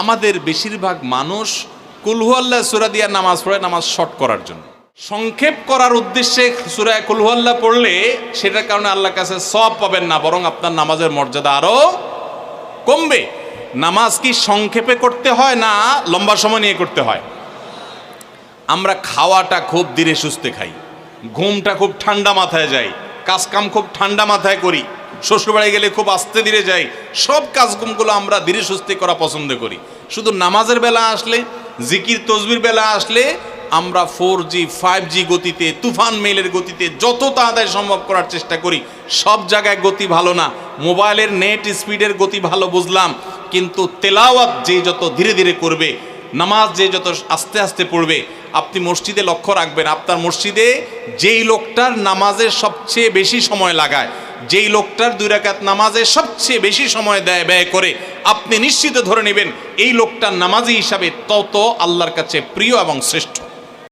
আমাদের বেশিরভাগ মানুষ কুল হুয়াল্লাহ সূরা দিয়ে নামাজ পড়ে নামাজ শর্ট করার জন্য, সংক্ষেপ করার উদ্দেশ্যে সূরা কুল হুয়াল্লাহ পড়লে সেটার কারণে আল্লাহর কাছে সওয়াব পাবেন না, বরং আপনার নামাজের মর্যাদা আরো কমবে। নামাজ কি সংক্ষেপে করতে হয় না লম্বা সময় নিয়ে করতে হয়? আমরা খাওয়াটা খুব ধীরে সুস্থে খাই, ঘুমটা খুব ঠান্ডা মাথায় যায়, কাজকাম খুব ঠান্ডা মাথায় করি, শ্বশুরবাড়ি গেলে খুব আস্তে ধীরে যাই, সব কাজগুলো আমরা ধীরে সুস্থে করা পছন্দ করি। শুধু নামাজের বেলা আসলে, জিকির তসবির বেলা আসলে আমরা 4G 5G গতিতে, তুফান মেইলের গতিতে যত তাড়াতাড়ি সম্ভব করার চেষ্টা করি। সব জায়গায় গতি ভালো না, মোবাইলের নেট স্পিডের গতি ভালো বুঝলাম, কিন্তু তেলাওয়াত যে যত ধীরে ধীরে করবে, নামাজ যে যত আস্তে আস্তে পড়বে। আপনি মসজিদে লক্ষ্য রাখবেন, আপনার মসজিদে যেই লোকটার নামাজের সবচেয়ে বেশি সময় লাগায়, যেই লোকটার 2 রাকাত নামাজে সবচেয়ে বেশি সময় ব্যয় করে, আপনি নিশ্চিত ধরে নেবেন এই লোকটার নামাজি হিসাবে তত আল্লাহর কাছে প্রিয় এবং শ্রেষ্ঠ।